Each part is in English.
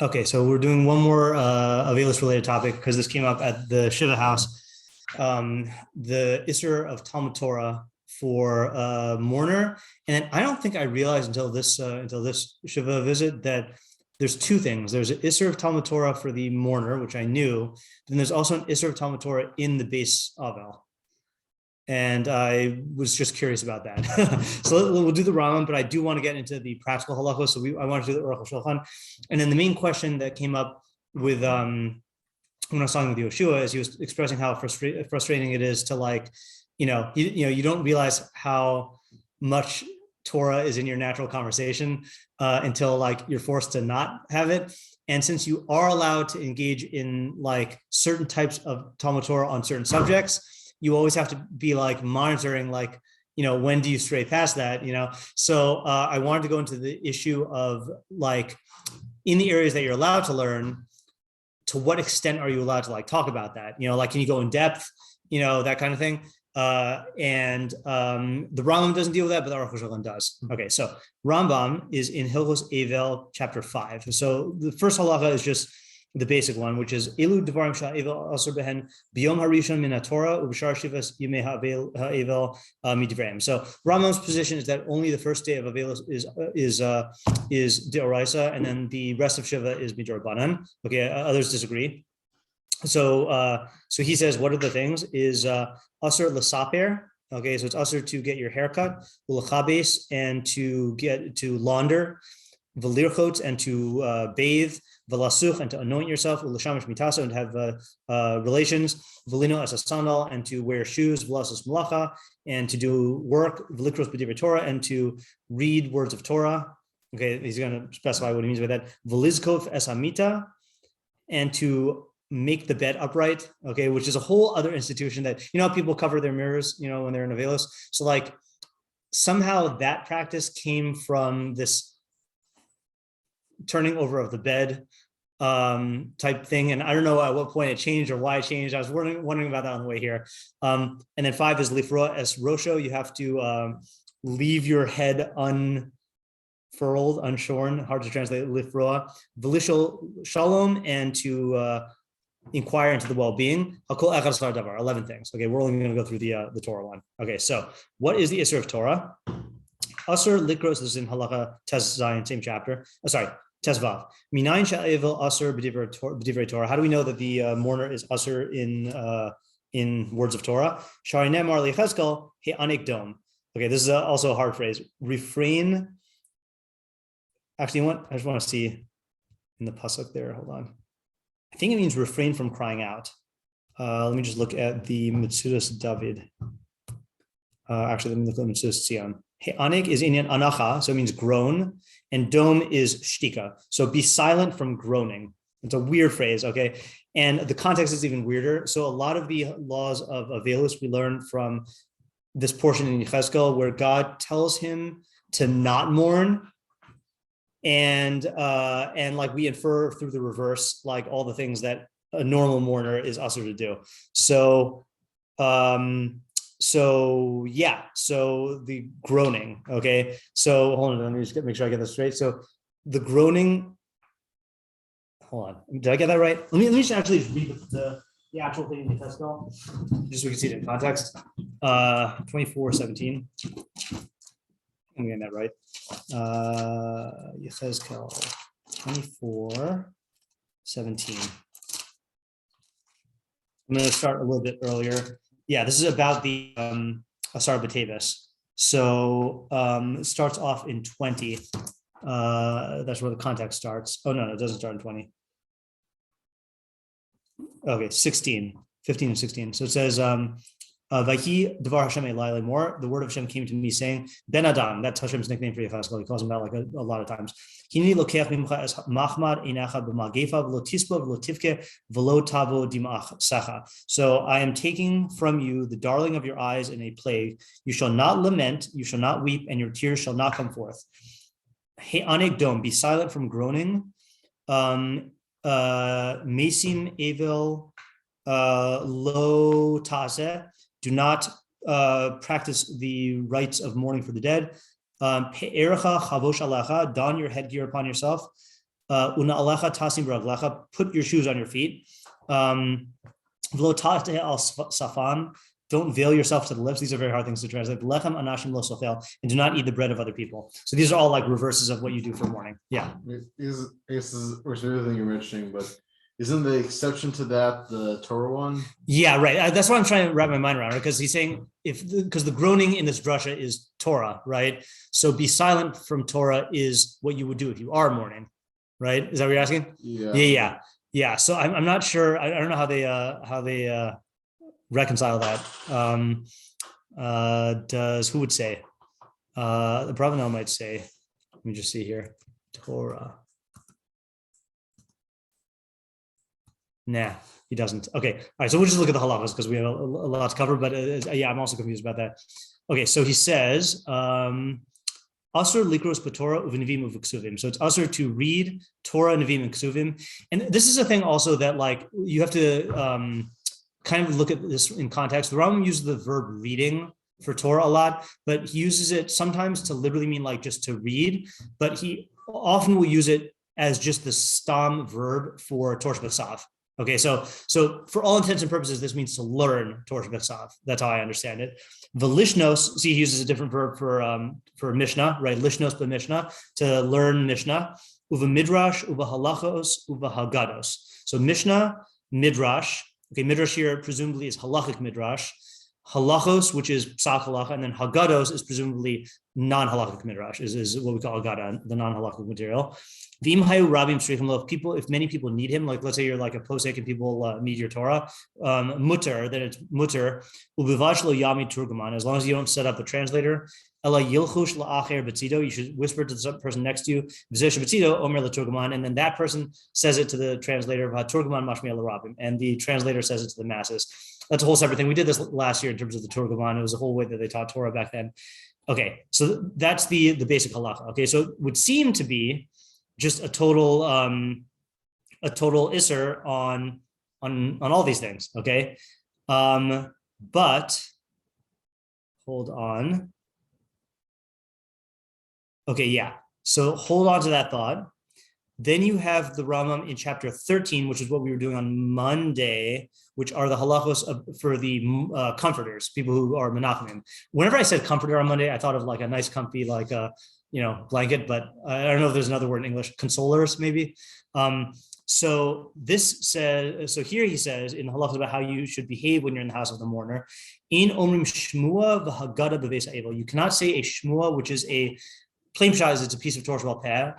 Okay, so we're doing one more Aveilus related topic because this came up at the Shiva house. The Isser of Talmud Torah for mourner, and I don't think I realized until this Shiva visit that there's two things. There's an Isser of Talmud Torah for the mourner, which I knew. Then there's also an Isser of Talmud Torah in the base Avel. And I was just curious about that. So we'll do the Rambam, but I do want to get into the practical halachos. So I want to do the Aruch Shulchan. And then the main question that came up with when I was talking with Yoshua is he was expressing how frustrating it is to you don't realize how much Torah is in your natural conversation until you're forced to not have it. And since you are allowed to engage in certain types of Talmud Torah on certain subjects, you always have to be monitoring, when do you stray past that, So I wanted to go into the issue of in the areas that you're allowed to learn, to what extent are you allowed to talk about that? Can you go in depth, that kind of thing? And the Rambam doesn't deal with that, but the Aruch does. Okay, so Rambam is in Hilchos Avel, chapter 5. So the first halacha is just the basic one, which is Elu Devarim Shah Avel Asur Behen Biyom Harishon Min HaTorah Ubashar Shivas Yimei Avel Midivrayim. So Rambam's position is that only the first day of Aveilus is Deoraisa, and then the rest of Shiva is Midrabanan. Okay, others disagree. So he says, what are the things? Is Asur L'Saper. Okay, so it's Asur to get your haircut, L'Chabes, and to launder, V'lirchot, and to bathe, V'lasuch, and to anoint yourself, L'shamish mitasa, and to have relations, V'lino as a sandal, and to wear shoes, V'lasus malacha, and to do work, V'likros b'divrei Torah, and to read words of Torah. Okay, he's going to specify what he means by that. V'lizkov es hamita, and to make the bed upright, okay, which is a whole other institution that, people cover their mirrors, when they're in Aveilus. So somehow that practice came from this turning over of the bed type thing. And I don't know at what point it changed or why it changed. I was wondering about that on the way here. And then 5 is lifroa es rosho. You have to leave your head unfurled, unshorn, hard to translate, lifroa. Velishal shalom, and to inquire into the well-being. 11 things. Okay, we're only going to go through the Torah one. Okay, so what is the Isser of Torah? Asur likros, this is in halacha tes zayin, same chapter. Tes vav. Minayin she'avel asur b'divrei Torah. How do we know that the mourner is asur in words of Torah? Shari nemar li'chezkel he'anik dom. Okay, this is also a hard phrase. Refrain. Actually, I just want to see in the pasuk there. Hold on. I think it means refrain from crying out. Let me just look at the Mitzudas David. Actually, let me look at Mitzudas Tzion. He'anik is inyan anacha, so it means groan, and dom is shtika. So be silent from groaning. It's a weird phrase, okay? And the context is even weirder. So a lot of the laws of Aveilus we learn from this portion in Yechezkel where God tells him to not mourn, and we infer through the reverse, all the things that a normal mourner is asur to do. So the groaning. Okay, so hold on, let me just make sure I get this straight. So the groaning. Hold on, did I get that right? Let me just actually read the actual thing in the Yechezkel, just so we can see it in context. 24:17. I'm getting that right. Yechezkel 24:17. I'm going to start a little bit earlier. Yeah, this is about the Asar B'Teves. So it starts off in 20. That's where the context starts. Oh, no, it doesn't start in 20. Okay, 16, 15 and 16. So it says, Vayhi Devar Hashem Elai Lemor, the word of Hashem came to me saying, Ben Adam, that's Hashem's nickname for Yechezkel. He calls him out a lot of times. Hini lokeach mimcha es machmad einacha b'magefa v'lo tispa v'lo tivke v'lo tavo dimach sacha. So I am taking from you the darling of your eyes in a plague. You shall not lament, you shall not weep, and your tears shall not come forth. He'anik dom, be silent from groaning. Mesim Avel lo tazeh. Do not practice the rites of mourning for the dead. Pe'erecha chavosh alecha, don your headgear upon yourself. Una alecha tasim b'raglecha, put your shoes on your feet. V'lo ta'ateh al safan, don't veil yourself to the lips. These are very hard things to translate. Lechem anashim lo sochel, and do not eat the bread of other people. So these are all like reverses of what you do for morning. Yeah. This is everything you're mentioning, but isn't the exception to that the Torah one? Yeah, right. That's what I'm trying to wrap my mind around, right? Because he's saying because the groaning in this drasha is Torah, right? So be silent from Torah is what you would do if you are mourning, right? Is that what you're asking? Yeah. So I'm not sure. I don't know how they reconcile that. Who would say? The Bravanel might say. Let me just see here. Torah. Nah, he doesn't. Okay, all right. So we'll just look at the halachos because we have a lot to cover. But I'm also confused about that. Okay, so he says, "Asur likros b'Torah u'v'nevim u'v'ksuvim." So it's asur to read Torah, nevim, and ksuvim. And this is a thing also that like you have to kind of look at this in context. The Rambam uses the verb reading for Torah a lot, but he uses it sometimes to literally mean like just to read. But he often will use it as just the stam verb for Torah B'Tzav. Okay, so for all intents and purposes, this means to learn Torah B'Tzav. That's how I understand it. Velishnos, see, he uses a different verb for Mishnah, right? Lishnos b'Mishnah, to learn Mishnah. Uva midrash, uva halachos, uva hagados. So Mishnah, midrash. Okay, midrash here presumably is halachic midrash. Halachos, which is psak halacha, and then hagados is presumably non-halachic midrash, is what we call agada, the non-halachic material. V'im hayu rabim shrichim lo, if many people need him, like let's say you're like a posek and people need your Torah, mutter, then it's mutter, ubivash lo yami turgaman, as long as you don't set up a translator. Ela yilchush la'acher betzido, you should whisper to the person next to you, v'zesh betzido omer l'turgaman, and then that person says it to the translator, v'turgaman mashmiya l'rabim, and the translator says it to the masses. That's a whole separate thing. We did this last year in terms of the turgaman. It was a whole way that they taught Torah back then. Okay, so that's the basic halacha. Okay, so it would seem to be just a total isser on all these things. Okay, but hold on. Okay, yeah. So hold on to that thought. Then you have the Rambam in chapter 13, which is what we were doing on Monday, which are the halachos for the comforters, people who are menachemim. Whenever I said comforter on Monday, I thought of like a nice comfy, like a blanket, but I don't know if there's another word in English, consolers maybe. So this says, so here he says in halachos about how you should behave when you're in the house of the mourner. In omrim shmua v'hagada b'beis Avel. You cannot say a shmua, which is a plain pshat, is it's a piece of Torah sheba'al peh,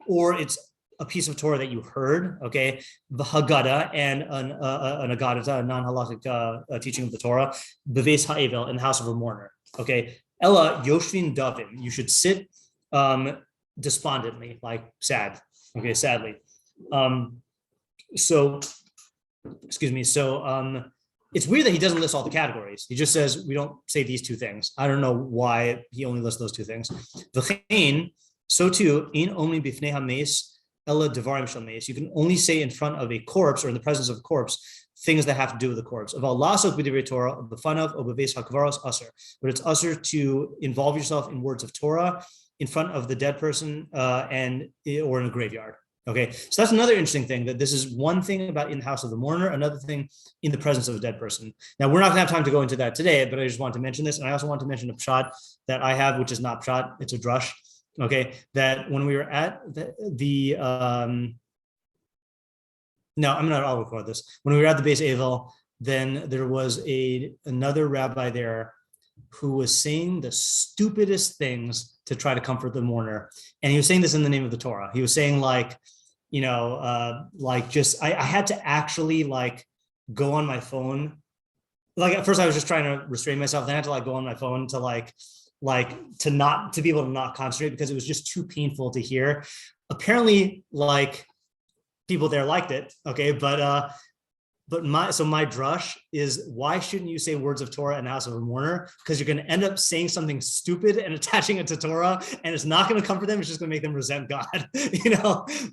or it's a piece of Torah that you heard, okay? The Haggadah and an Agadah, a non-halachic teaching of the Torah, Beves Ha'Avel, in the house of a mourner, okay? Ella Yoshvin Davim, you should sit despondently, like sad, okay, sadly. So it's weird that he doesn't list all the categories. He just says, we don't say these two things. I don't know why he only lists those two things. V'chein, so too, in only bifnei hameis ella devarim shel meis. You can only say in front of a corpse or in the presence of a corpse things that have to do with the corpse. Of lasok b'divrei Torah, of b'fanav, or b'veis hakvaros asur. But it's asur to involve yourself in words of Torah in front of the dead person or in a graveyard. Okay, so that's another interesting thing, that this is one thing about in the house of the mourner, another thing in the presence of a dead person. Now, we're not gonna have time to go into that today, but I just want to mention this. And I also want to mention a pshat that I have, which is not pshat, it's a drush. Okay, that when we were at I'll record this. When we were at the base Avel, then there was another rabbi there who was saying the stupidest things to try to comfort the mourner. And he was saying this in the name of the Torah. He was saying I had to actually like go on my phone. Like at first I was just trying to restrain myself. Then I had to like go on my phone to to be able to not concentrate because it was just too painful to hear. Apparently, like people there liked it. Okay, but my drush is, why shouldn't you say words of Torah in the house of a mourner? Because you're going to end up saying something stupid and attaching it to Torah, and it's not going to comfort them. It's just going to make them resent God,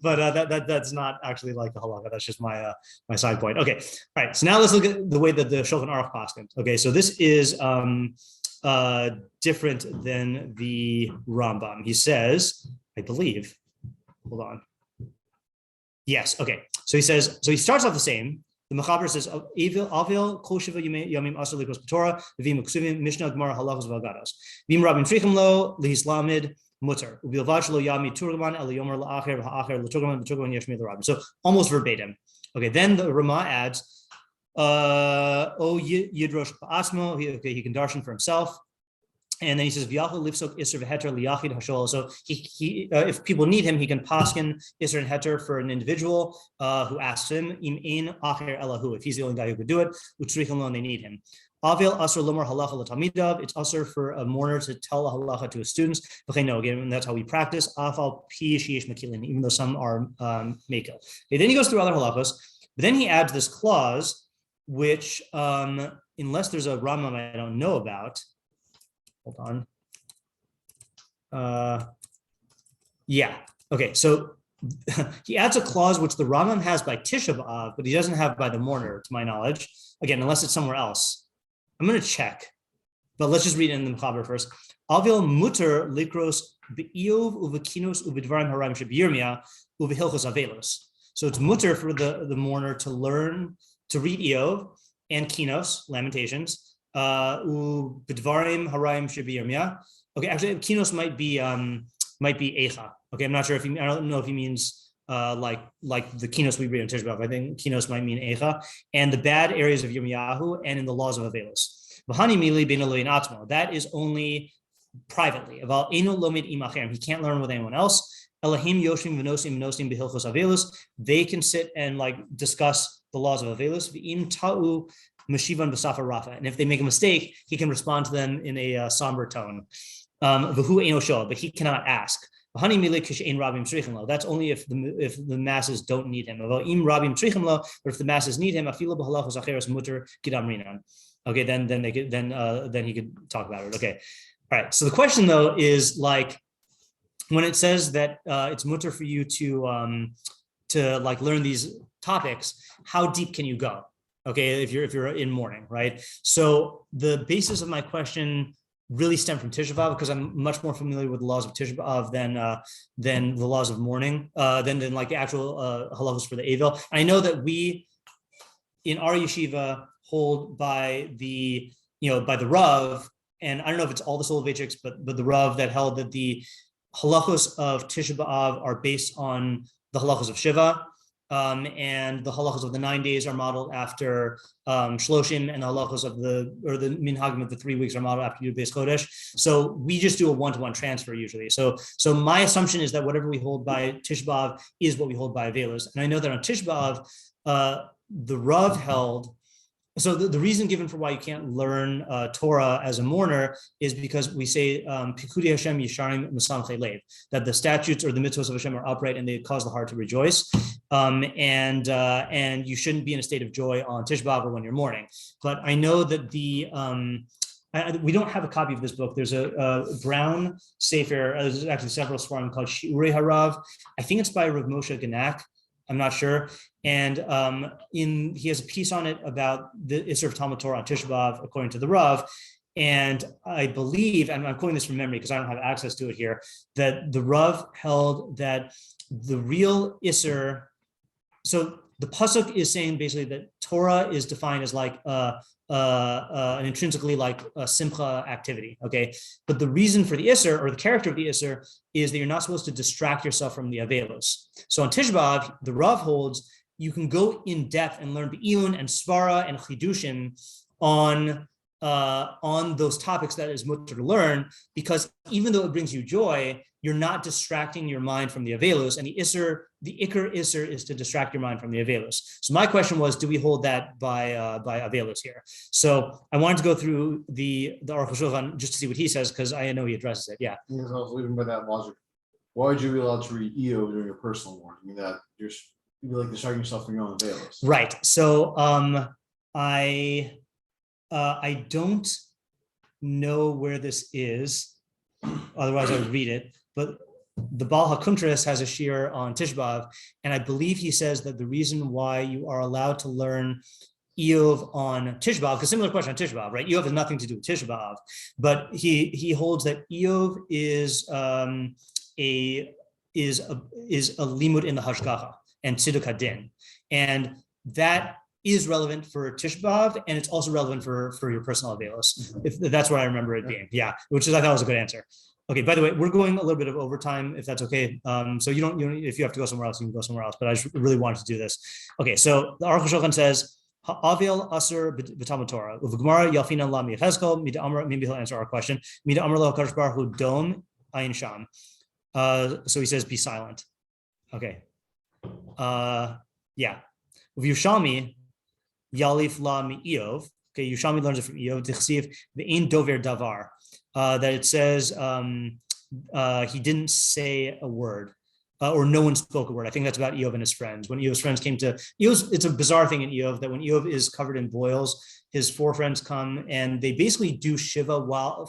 But that's not actually like the halacha. That's just my side point. Okay, all right. So now let's look at the way that the shulchan Aruch paskins. Okay, so this is different than the Rambam. He says, I believe. Hold on. Yes. Okay. So he says. So he starts off the same. The Mechaber says, "Avel kol shiva yamim asur likros b'Torah v'vim ksuvim mishnah gemara halachos v'agados v'im rabim trichim lo lehislamid mutter u'bilvad shelo yami turgaman el yomer la'acher v'ha'acher l'turgaman yeshmi l'rabim." So almost verbatim. Okay. Then the Rama adds, "O yidrosh ba'asmo." He can darshan for himself. And then he says, "V'yachol lifsok iser v'heter liyachid hashol." So he if people need him, he can paskin iser and heter for an individual who asks him. Im ein acher elahu, if he's the only guy who could do it, u'tzrichim lo, they need him. Avel asur lomar halacha l'talmidav. It's asur for a mourner to tell a halacha to his students. No, again, that's how we practice. Afal pi sheyesh makilin, even though some are makil. Okay, then he goes through other halachos, but then he adds this clause, which unless there's a Rambam I don't know about. Hold on. Yeah. Okay. So he adds a clause which the Rambam has by Tisha B'Av, but he doesn't have by the mourner, to my knowledge. Again, unless it's somewhere else. I'm going to check, but let's just read it in the Mechaber first. Avel muter likros be'iyov uvekinos uvedvarim haraim shebiyirmiyah uvehilchos Aveilus. So it's muter for the mourner to learn to read Iyov and Kinos, Lamentations. Bidvarim harayim shebiyirmiyah. Okay, actually, kinos might be echa. Okay, I'm not sure I don't know if he means like the kinos we read in Tisha B'Av. I think kinos might mean echa, and the bad areas of Yirmiyahu and in the laws of Aveilus. V'hani mili bein Elohim atzmo. That is only privately. Aval eno lomid im acherim. He can't learn with anyone else. Elohim yoshim v'nosim behilchos Aveilus. They can sit and like discuss the laws of Aveilus. V'im ta'u Mashivan b'safa rafa, and if they make a mistake, he can respond to them in a somber tone. V'hu eino shoah, but he cannot ask. That's only if the masses don't need him. But if the masses need him, okay, then he could talk about it. Okay, all right. So the question though is like when it says that it's mutter for you to like learn these topics, how deep can you go? Okay, if you're in mourning, right? So the basis of my question really stemmed from Tisha B'Av because I'm much more familiar with the laws of Tisha B'Av than the laws of mourning, than like the actual halachos for the Avel. I know that we in our yeshiva hold by the Rav, and I don't know if it's all the Soloveitchiks, but the Rav that held that the halachos of Tisha B'Av are based on the halachos of Shiva. And the halachos of the 9 days are modeled after Shloshim, and the halachos of the minhagim of the 3 weeks are modeled after Yud Beis Chodesh. So we just do a one-to-one transfer usually. So my assumption is that whatever we hold by Tisha B'Av is what we hold by Aveilus. And I know that on Tisha B'Av, the Rav held. So the reason given for why you can't learn Torah as a mourner is because we say Pikudi Hashem Yisharim Mesamchei Lev, that the statutes or the mitzvahs of Hashem are upright and they cause the heart to rejoice, and you shouldn't be in a state of joy on Tisha B'Av or when you're mourning. But I know that we don't have a copy of this book. There's a brown sefer. There's actually several svarim called Shiurei Harav. I think it's by Rav Moshe Genak. I'm not sure. And he has a piece on it about the Isser of Talmud Torah on Tisha B'Av, according to the Rav. And I believe, and I'm quoting this from memory because I don't have access to it here, that the Rav held that the real Isser, so the pasuk is saying basically that Torah is defined as like an intrinsically like a simcha activity, okay? But the reason for the Isser, or the character of the Isser, is that you're not supposed to distract yourself from the Aveilus. So on Tisha B'Av, the Rav holds you can go in depth and learn Be'ilun and Svara and Chidushim on those topics that is mutter to learn, because even though it brings you joy, you're not distracting your mind from the Aveilus, and the Iker Isser is to distract your mind from the Aveilus. So my question was, do we hold that by Aveilus here? So I wanted to go through the Aruch Shulchan just to see what he says, because I know he addresses it. Yeah. Because I was leaving by that logic. Why would you be allowed to read EO during your personal mourning? I mean, that you'd be like distracting yourself from your own Aveilus. Right. So I don't know where this is. Otherwise, I would read it. But the Baal HaKuntras has a shiur on Tisha B'Av, and I believe he says that the reason why you are allowed to learn Iyov on Tisha B'Av, because similar question on Tisha B'Av, right? Iyov has nothing to do with Tisha B'Av, but he holds that Iyov is a limud in the hashgacha, and tzedakah din. And that is relevant for Tisha B'Av, and it's also relevant for your personal Aveilus, if that's what I remember it being. Yeah, which is, I thought was a good answer. Okay, by the way, we're going a little bit of overtime, if that's okay. So you don't, if you have to go somewhere else, you can go somewhere else, but I just really wanted to do this. Okay, so the Aruch Shulchan says, Avel Asur b'Talmud Torah. Uv'Gemara Yalfina La Mi'Chezkel, Mida Amar, maybe he'll answer our question. Mida Amar Lo HaKadosh Baruch Hu Dom Ayin Sham. So he says, be silent. Okay. Yeah. Uv'Yushalmi Yalif La Mi'Iyov. Okay, Yushalmi learns it from Iyov. Dichsiv Ve'in Dover Davar. That it says he didn't say a word, or no one spoke a word. I think that's about Iyov and his friends. When Iyov's friends came to Iyov, it's a bizarre thing in Iyov that when Iyov is covered in boils, his four friends come and they basically do shiva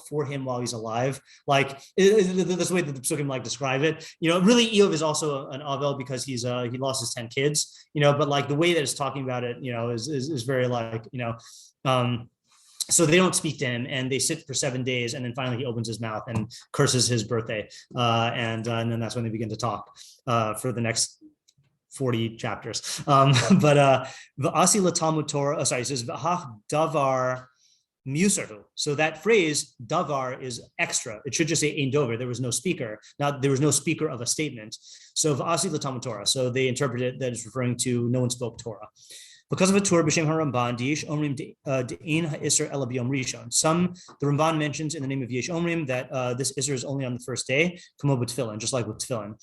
for him while he's alive. Like that's the way that the Psukim like describe it. Really Iyov is also an Avel because he lost his 10 kids. But like the way that it's talking about it, is very like so they don't speak to him, and they sit for 7 days, and then finally he opens his mouth and curses his birthday, and then that's when they begin to talk for the next 40 chapters. But v'asi l'Talmud Torah. Sorry, it says v'hach davar musarhu. So that phrase davar is extra. It should just say ein dover. There was no speaker. Now there was no speaker of a statement. So v'asi l'Talmud Torah. So they interpret it that it's referring to no one spoke Torah. Because of a Torah b'shem haRamban, Yesh Omrim de'in ha'isr ela b'yom rishon. The Ramban mentions in the name of Yesh Omrim that this isr is only on the first day, kamo b'tefillin, just like with tefillin.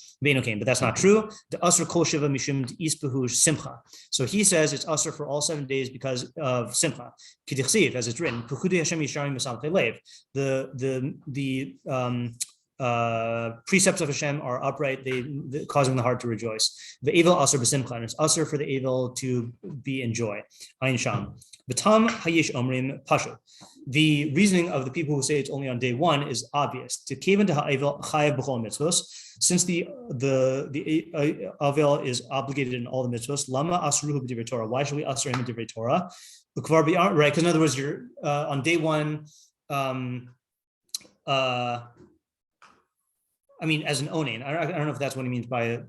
But that's not true. The asr kol shiva mishum isbehu simcha. So he says it's asr for all 7 days because of simcha. K'dichsiv, as it's written, Pechudei Hashem yisharim v'samchei lev. The precepts of Hashem are upright, they causing the heart to rejoice. The Avel asur b'simcha, and it's asur for the Avel to be in joy. Ayin sham. B'tam hayesh omrim pashu. The reasoning of the people who say it's only on day 1 is obvious. To kaven to ha'avel chayav b'chol mitzvos, since the Avel is obligated in all the mitzvos. Lama asruhu b'divrei Torah. Why should we asur him in divrei Torah? Right, because in other words, you're on day 1. I mean, as an onain. I don't know if that's what he means by it.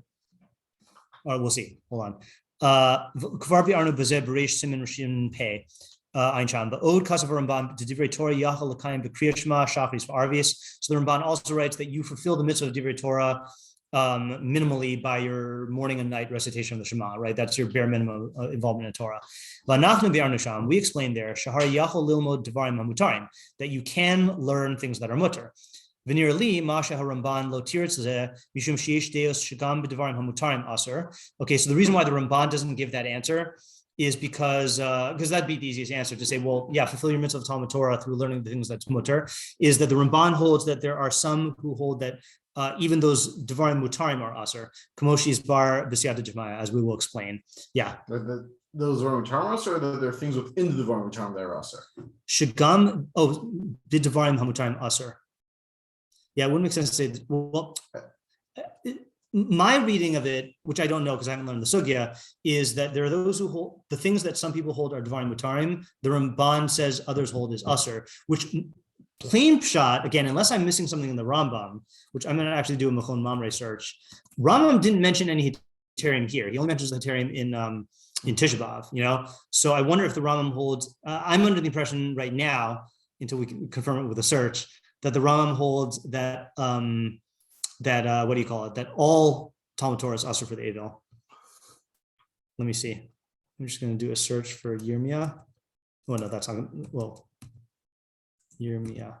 Or we'll see. Hold on. Kvar bi'arnu b'zeh b'reish simin rishim pei ein sham. Ba'od kasav Rambam to divrei Torah yachal l'kayim b'kriyat shema shachris v'arvis. So the Ramban also writes that you fulfill the mitzvah of divrei Torah minimally by your morning and night recitation of the Shema, right? That's your bare minimum involvement in Torah. We explained there that you can learn things that are mutter. Okay, so the reason why the Ramban doesn't give that answer is because that'd be the easiest answer to say, well, yeah, fulfill your mitzvah of Talmud Torah through learning the things that's mutter, is that the Ramban holds that there are some who hold that even those Devarim Mutarim are Aser, Kamoshi's bar B'siyata Jemaya, as we will explain. Yeah. Those Devarim Mutarim are Aser, or there are things within the Devarim Mutarim that are Aser? Shagam, the Devarim Hamutarim Aser. Yeah, it wouldn't make sense to say, well, my reading of it, which I don't know because I haven't learned the sugya, is that there are those who hold the things that some people hold are Devarim Mutarim. The Ramban says others hold is Aser, which plain pshat, again, unless I'm missing something in the Rambam, which I'm going to actually do a Mechon Mamre search. Rambam didn't mention any Heterium here. He only mentions the Heterium in Tisha B'Av, So I wonder if the Rambam holds, I'm under the impression right now, until we can confirm it with a search, that the Rambam holds that, what do you call it? That all Talmud Torah is Asur for the Avel. Let me see. I'm just going to do a search for Yirmiyah. Oh, no, that's not, well, Yirmiyah.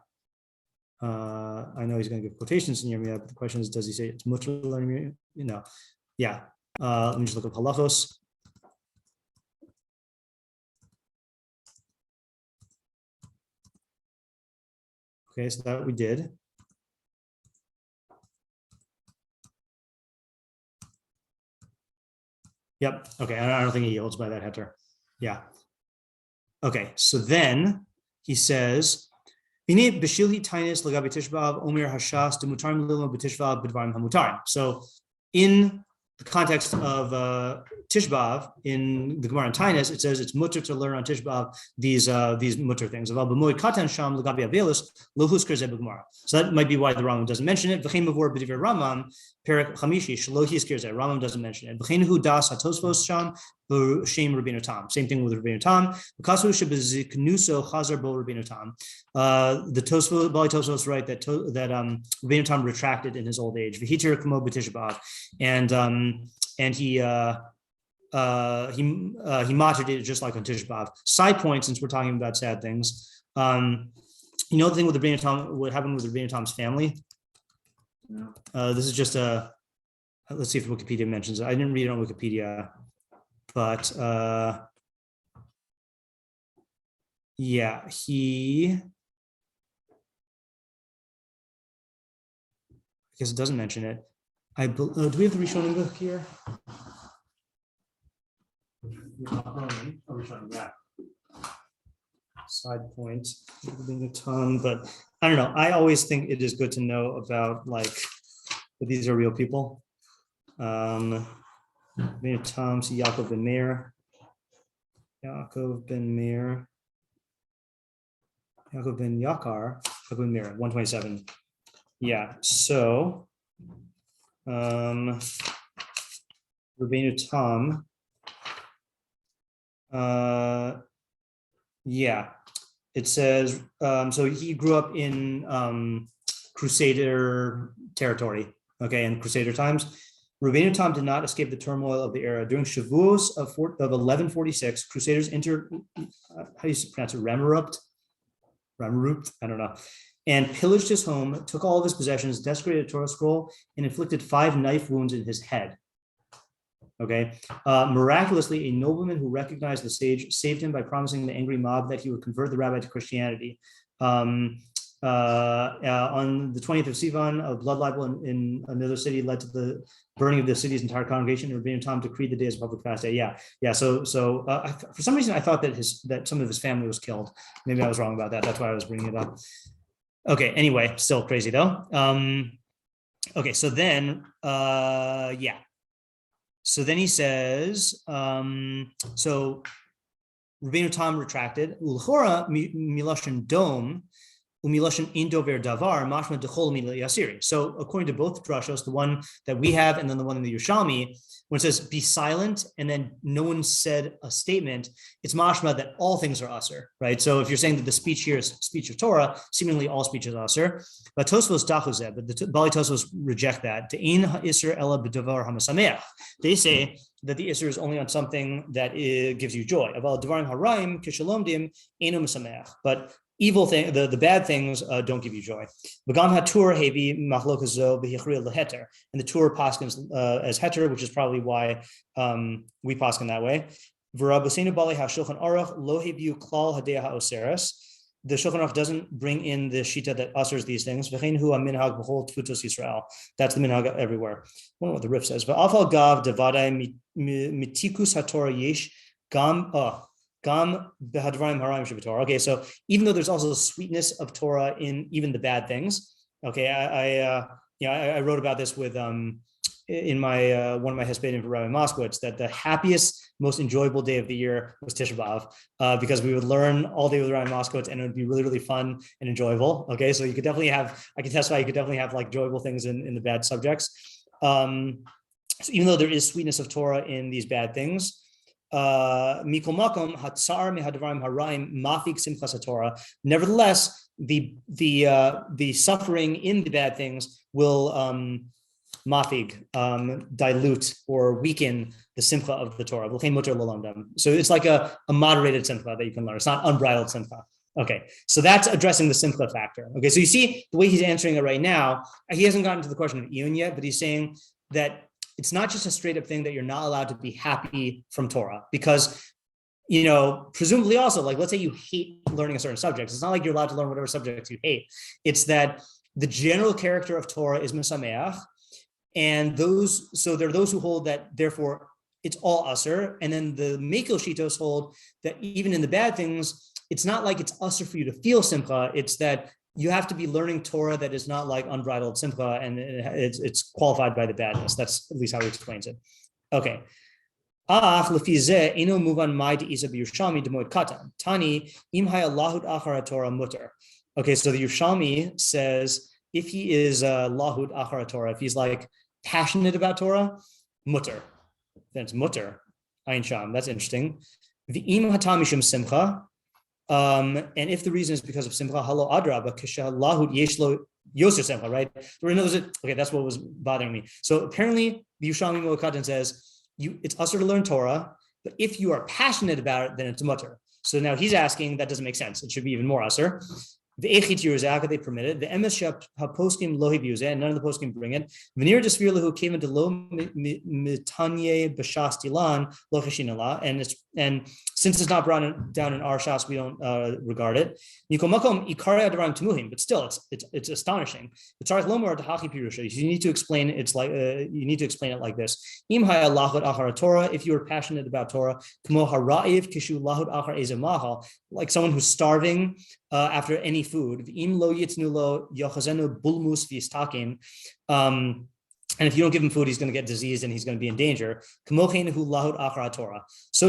I know he's going to give quotations in Yirmiyah, but the question is, does he say it's mutter learning? Yeah. Let me just look up halachos. Okay, so that we did. Yep. Okay, I don't think he holds by that heter. Yeah. Okay, so then he says, so in the context of Tisha B'Av in the Gemara in Tainus, it says it's mutter to learn on Tisha B'Av these mutter things. So that might be why the Rambam doesn't mention it. Rambam doesn't mention it. Same thing with Rabbeinu Tam. The Bali Tosfos write that Rabbeinu Tam retracted in his old age. And he muttered it just like on Tisha B'Av. Side point, since we're talking about sad things, the thing with Rabbeinu Tam, what happened with Rabbeinu Tam's family? Yeah. This is just let's see if Wikipedia mentions it. I didn't read it on Wikipedia, but I guess it doesn't mention it. Do we have the Rishonim book here? Side point, being a ton, but I don't know. I always think it is good to know about that these are real people. Tom, Yaakov ben Meir, Yaakov ben Yakar, Yaakov ben Meir, 127. Yeah, so Rabbeinu Tam, it says, so he grew up in Crusader territory, in Crusader times. Rabbeinu Tam did not escape the turmoil of the era. During Shavuos of 1146, Crusaders entered, how do you pronounce it, Ramarupt, I don't know, and pillaged his home, took all of his possessions, desecrated a Torah scroll, and inflicted 5 knife wounds in his head. Miraculously, a nobleman who recognized the sage saved him by promising the angry mob that he would convert the rabbi to Christianity. On the 20th of Sivan, a blood libel in another city led to the burning of the city's entire congregation, and Rabbeinu Tam decreed the day as a public fast day. So for some reason, I thought that some of his family was killed. Maybe I was wrong about that. That's why I was bringing it up. Okay, anyway, still crazy though. So then, So then he says, so Rabbeinu Tam retracted, Ulchora miloshen dom, umiloshen indover davar, mashma dechol yasiri. So according to both drashos, the one that we have and then the one in the Yerushalmi, when it says be silent and then no one said a statement, it's mashma that all things are usher, right? So if you're saying that the speech here is speech of Torah, seemingly all speech is usher. But Tosfos dachuzeh, but the Bali Tosfos reject that. De'in ha'isr ela b'davar hamasameach. They say that the isr is only on something that gives you joy. Aval dvarim haraim kishalomdim enu masameach. But evil thing, the bad things don't give you joy. Begam hatur hevi machlokazo b'hichriel leheter, and the Tur paskins as heter, which is probably why we paskin that way. V'rabosenu bali ha-shulchan Aruch lo heviu klal hadea ha'oseres. The Shulchan Aruch doesn't bring in the shita that ushers these things. V'chein hu ha-minhag b'chol tfutos Yisrael. That's the minhag everywhere. I wonder what the Rif says. V'afal gav devadai mitikus haTorah yesh gam behadvarim haraim shebetorah. Okay, so even though there's also the sweetness of Torah in even the bad things. Okay, I wrote about this with in my one of my hespedim for Rabbi Moskowitz, that the happiest, most enjoyable day of the year was Tisha B'Av, because we would learn all day with Rabbi Moskowitz and it would be really, really fun and enjoyable. Okay, so you could definitely have, I can testify, you could definitely have like enjoyable things in the bad subjects. So even though there is sweetness of Torah in these bad things, mikol makom hatsar mehadvarim haraim mafik simchas haTorah. Nevertheless, the suffering in the bad things will dilute or weaken the simcha of the Torah. So it's like a moderated simcha that you can learn. It's not unbridled simcha. Okay, so that's addressing the simcha factor. Okay, so you see the way he's answering it right now, he hasn't gotten to the question of iyun yet, but he's saying that it's not just a straight up thing that you're not allowed to be happy from Torah, because, presumably also, like, let's say you hate learning a certain subject. It's not like you're allowed to learn whatever subjects you hate. It's that the general character of Torah is mesameach, and there are those who hold that, therefore, it's all usher. And then the Mekil Shitos hold that even in the bad things, it's not like it's usher for you to feel simcha. It's that you have to be learning Torah that is not like unbridled simcha, and it's qualified by the badness. That's at least how he explains it. Okay. Okay, so the Yerushalmi says if he is lahud achar Torah, if he's like passionate about Torah, mutter, then it's mutter. Ayin sham. That's interesting. V'im hatam mishum simcha. And if the reason is because of simcha, halo adraba kisha lahud yeshlo yoser simcha, right? So in other words, okay, that's what was bothering me. So apparently, the Yerushalmi Mo'akatan says it's usher to learn Torah, but if you are passionate about it, then it's mutter. So now he's asking, that doesn't make sense. It should be even more usher. The echit yurzaka they permitted. The emes poskim lohi v'yuzeh, and none of the poskim bring it. V'nir desfir lehu came into lo mitanye b'shas tilan lo cheshinala, and since it's not brought down in our shas, we don't regard it. Nikomakom ikare advarim temuhim, but still, it's astonishing. B'tzarich lomar tahachi pirusha. You need to explain it. It's like you need to explain it like this. Im haya lahud achar Torah. If you are passionate about Torah, kmo hara'iv kishu lahud achar ezemahal, like someone who's starving after any food. And if you don't give him food, he's going to get diseased and he's going to be in danger. So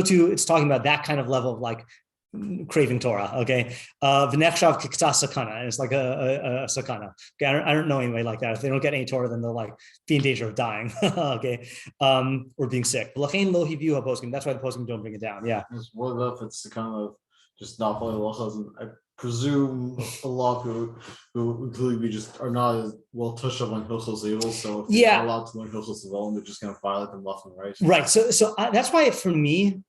too, it's talking about that kind of level of like craving Torah. Okay, it's like a sakana. Okay, I don't know anybody like that. If they don't get any Torah, then they'll like be in danger of dying. Okay, or being sick. That's why the poskim don't bring it down. Yeah. What if it's the kind of just not following halachos? And I presume a lot of people who clearly just are not as well touched up on Hilchos Avel, so if they're not allowed to learn Hilchos Avel, they're just going to violate them left and right. Right. So that's why for me,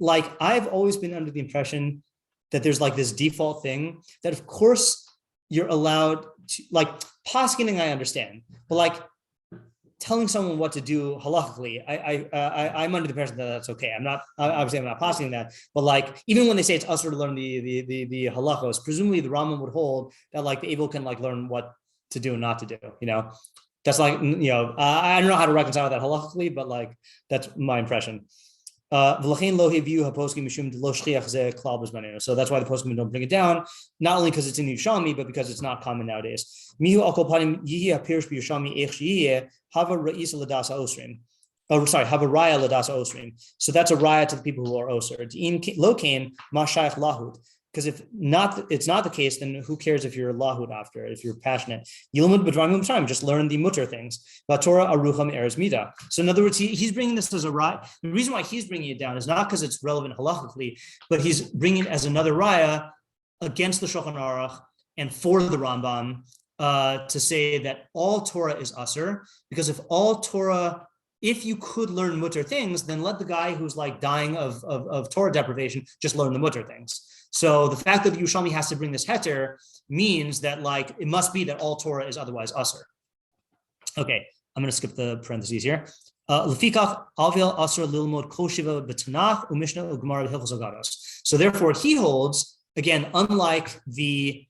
like I've always been under the impression that there's like this default thing that of course you're allowed to, like poskening, I understand, but like telling someone what to do halachically, I'm under the impression that that's okay. I'm not posting that, but like even when they say it's usher to learn the halachos, presumably the Rambam would hold that like the Avel can like learn what to do and not to do. You know, that's like I don't know how to reconcile that halachically, but like that's my impression. So that's why the poskim don't bring it down, not only because it's in Yerushalmi, but because it's not common nowadays. So that's a raya to the people who are osir. Because if not, it's not the case, then who cares if you're lahud after, if you're passionate? Just learn the mutter things. Torah arucham eres mida. So in other words, he's bringing this as a raya. The reason why he's bringing it down is not because it's relevant halachically, but he's bringing it as another raya against the Shulchan Aruch and for the Rambam to say that all Torah is usher. Because if all Torah, if you could learn mutter things, then let the guy who's like dying of Torah deprivation just learn the mutter things. So the fact that the Yerushalmi has to bring this heter means that like it must be that all Torah is otherwise usher. Okay, I'm going to skip the parentheses here. Lefikach Avel asur lilmod kol shiva b'tanach u'mishnah u'gemara b'hilchos agados. So therefore, he holds again, unlike the.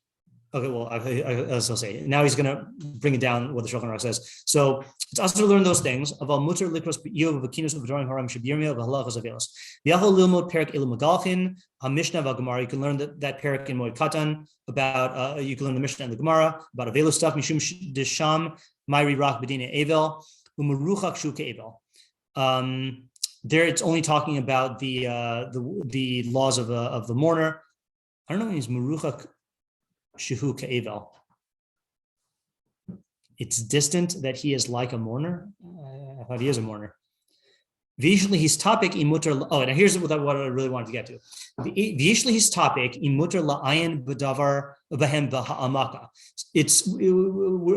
Okay, well, as I'll say, now he's going to bring it down what the Shulchan Aruch says. So it's also to learn those things. Aval muter likros b'iyov v'kinus v'dvarim haram shebirmia v'halachos Aveilus. V'yachol lilmod perik elu magalchin ha-mishnah v'gemara. You can learn that perik in Moed Katan about. You can learn the Mishnah and the Gemara about Aveilus stuff. Mishum desham mayri rak b'dina Avel u'meruchak shu ke'Avel. There, it's only talking about the laws of the mourner. I don't know if he's meruchak. Shehu Avel. It's distant that he is like a mourner. I thought he is a mourner. V'yishli his topic imuter. Oh, now here's what I really wanted to get to. V'yishli his topic imuter la'ayin b'davar b'hem b'ha'amaka.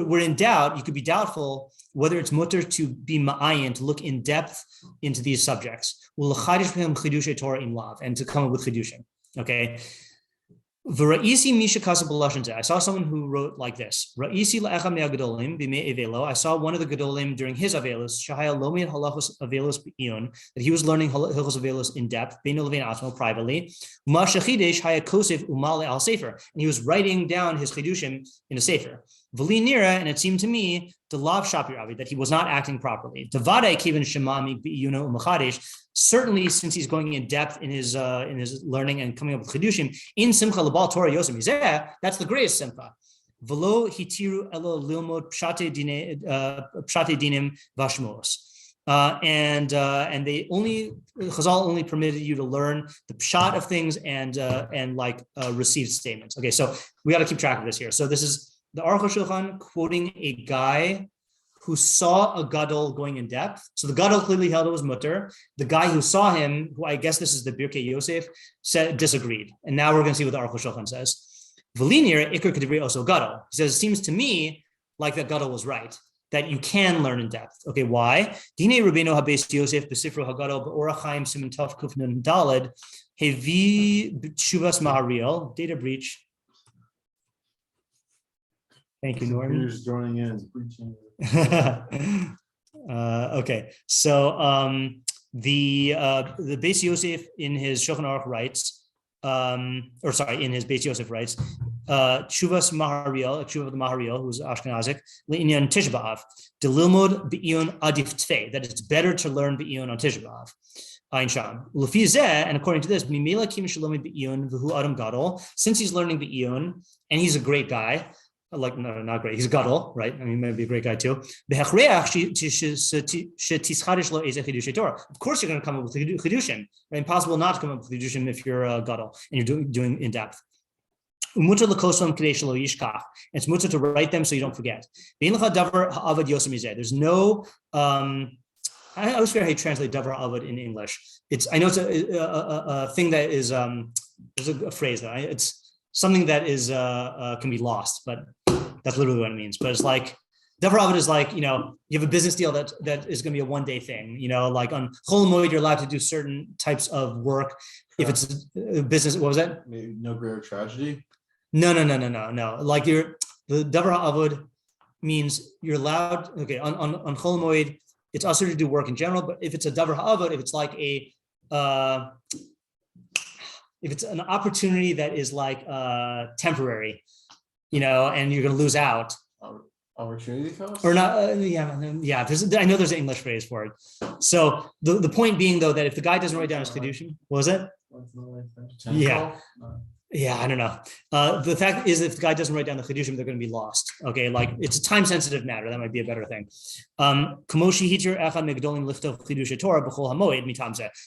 We're in doubt. You could be doubtful whether it's mutter to be ma'ayin, to look in depth into these subjects. U'l'chadish b'hem chidushay Torah im lav, and to come up with chidushim. Okay. I saw someone who wrote like this. I saw one of the Gedolim during his Aveilus, that he was learning Hilchos Aveilus in depth, privately. And he was writing down his chidushim in a sefer. V'li nira, and it seemed to me, the lav shapir avi, that he was not acting properly. Tavadai kiven shemami b'iyuna u'machadesh. Certainly, since he's going in depth in his learning and coming up with chidushim in simcha lebal Torah yosem mizeh, that's the greatest simcha. V'lo hitiru elo lilmod pshate dinim vashmos. And they only Chazal only permitted you to learn the pshat of things and received statements. Okay, so we got to keep track of this here. So this is the Aruch Shulchan quoting a guy who saw a gadol going in depth. So the gadol clearly held it was mutter. The guy who saw him, who I guess this is the Birkei Yosef, disagreed. And now we're going to see what the Aruch Shulchan says. V'linir ikar kedivri also gadol. He says, it seems to me like that gadol was right, that you can learn in depth. Okay, why? Dine Rabbeinu Habes Yosef B'Sifro Hagadol B'Orach Chaim Siman Tov Kuf Nun Daled Hevi Shuvas Mahariel. Data breach. Thank you, Norm. Here's joining in. Okay, so the Beis Yosef in his Shulchan Aruch writes, in his Beis Yosef writes, Shuvas Mahariel, Shuva of the Mahariel, who's Ashkenazic, Le'inyan Tisha B'Av, Delilmod B'Iyun Adif Tfei, that it's better to learn B'Iyun on Tisha B'Av. Ayin Sham. L'fi zeh, and according to this, Mimela Kim Shalomi B'Iyun V'Hu Adam Gadol, since he's learning B'Iyun, and he's a great guy, like, no, not great, he's a gadol, right? I mean, he might be a great guy too. Of course, you're going to come up with chidushim. Right? Impossible not to come up with chidushim if you're a gadol and you're doing in depth. It's mutter to write them so you don't forget. There's no, I always forget how you translate davar avad in English. I know it's a thing that is, there's a phrase that it's something that is can be lost, but that's literally what it means. But it's like davar avad is like, you have a business deal that is going to be a one-day thing. Like on Chol Moed, you're allowed to do certain types of work. If it's a business, what was that? Maybe no greater tragedy. No. Like the davar avad means you're allowed. Okay, on Chol Moed, it's also to do work in general. But if it's a davar avad, if it's like if it's an opportunity that is like temporary, and you're going to lose out. Opportunity cost? Or not? I know there's an English phrase for it. So the point being, though, that if the guy doesn't write down his chidushim, what was it? Yeah. Yeah, I don't know. The fact is, if the guy doesn't write down the chidushim, they're going to be lost. Okay, like it's a time-sensitive matter. That might be a better thing.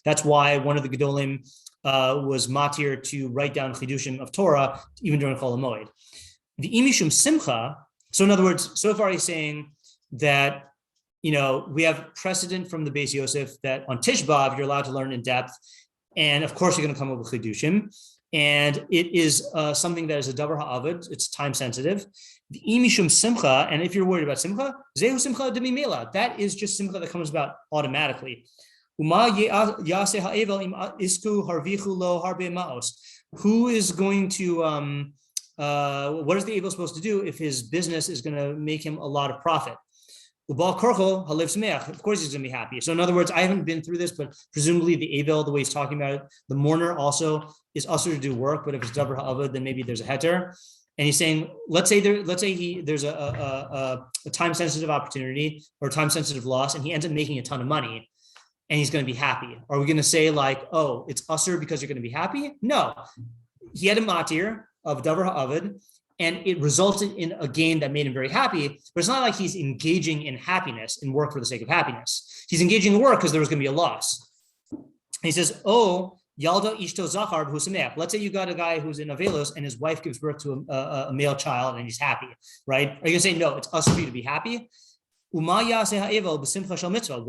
That's why one of the gedolim was matir to write down chidushim of Torah even during Chol HaMoed. The imishum simcha. So in other words, so far he's saying that we have precedent from the Beis Yosef that on Tish B'Av you're allowed to learn in depth, and of course you're going to come up with chidushim. And it is something that is a davar ha'avad. It's time sensitive. The imishum simcha, and if you're worried about simcha, zehu simcha demimela. That is just simcha that comes about automatically. Uma yaseh ha'evel im isku harvichu lo harbe maos. Who is going to? What is the Avel supposed to do if his business is going to make him a lot of profit? Of course he's going to be happy. So in other words, I haven't been through this, but presumably the Avel, the way he's talking about it, the mourner also is also to do work, but if it's davar ha'avad, then maybe there's a heter. And he's saying, let's say there's a time-sensitive opportunity or time-sensitive loss, and he ends up making a ton of money, and he's going to be happy. Are we going to say like, oh, it's usher because you're going to be happy? No. He had a matir of davar ha'avad, and it resulted in a gain that made him very happy, but it's not like he's engaging in happiness, in work for the sake of happiness. He's engaging in work because there was going to be a loss. And he says, oh, Yalda ishto zachar b'husameach. Let's say you got a guy who's in Aveilus and his wife gives birth to a male child and he's happy, right? Are you going to say, no, it's us for you to be happy? What about a simcha shel mitzvah?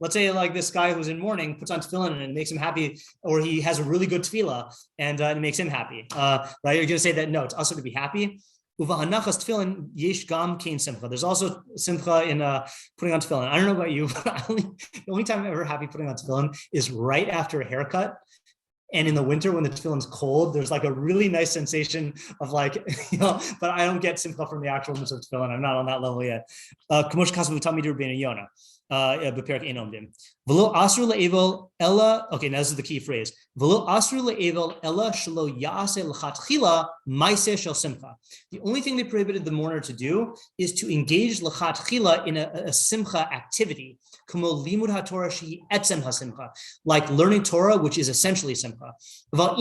Let's say like this guy who's in mourning puts on tefillin and it makes him happy, or he has a really good tefillah and it makes him happy. Right? You're going to say that no, it's also to be happy. There's also simcha in putting on tefillin. I don't know about you, but the only time I'm ever happy putting on tefillin is right after a haircut. And in the winter, when the tefillin's cold, there's like a really nice sensation of like, but I don't get simcha from the actual mitzvah of tefillin. I'm not on that level yet. Okay, now this is the key phrase. The only thing they prohibited the mourner to do is to engage lechatchila in a simcha activity, like learning Torah, which is essentially simcha. But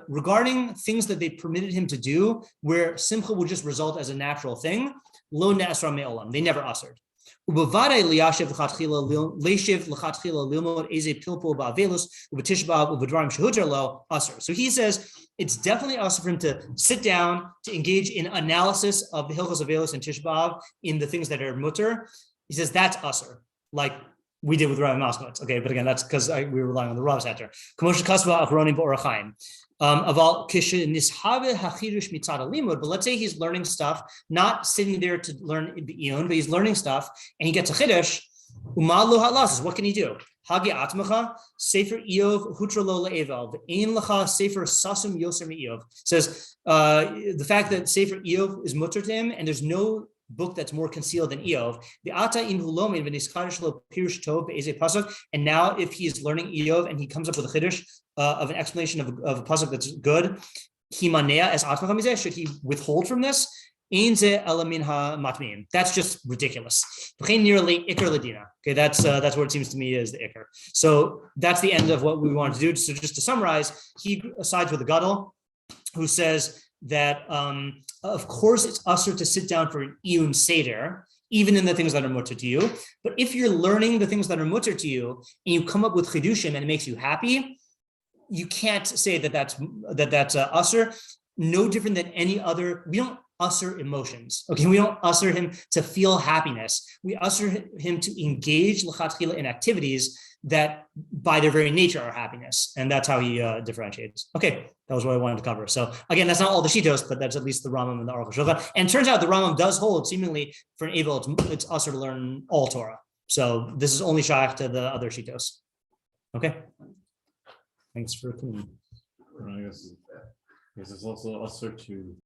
regarding things that they permitted him to do, where simcha would just result as a natural thing, lo ne'asra me'olam, they never ushered. So he says it's definitely usher for him to sit down to engage in analysis of the Hilchos Aveilus and Tisha B'Av in the things that are mutter. He says that's usher, like we did with Rambam Bekius. Okay, but again, that's because we were relying on the Rav's answer. But let's say he's learning stuff, not sitting there to learn b'iyun, but he's learning stuff, and he gets a chiddush. What can he do? Hagi atmacha sefer Eov hutra lo le'evel ve'ein lacha sefer sasum yoser me'Eov. Says the fact that sefer Eov is mutter to him, and there's no book that's more concealed than Eov. And now if he is learning Eov and he comes up with a chiddush of an explanation of a pasuk that's good, should he withhold from this? That's just ridiculous. Okay, that's what it seems to me is the ikar. So that's the end of what we wanted to do. So just to summarize, he sides with the gadol, who says that of course it's usher to sit down for an iyun seder, even in the things that are mutter to you. But if you're learning the things that are mutter to you and you come up with chidushim and it makes you happy, you can't say that's usher. No different than any other. We don't usher emotions. Okay, we don't usher him to feel happiness. We usher him to engage l'chatchila in activities that by their very nature are happiness. And that's how he differentiates. Okay, that was what I wanted to cover. So again, that's not all the shitos, but that's at least the Rambam and the Aruch. And it turns out the Rambam does hold, seemingly for an Avel, it's usher to learn all Torah. So this is only shaykh to the other shitos. Okay. Thanks for coming. I guess it's also usher to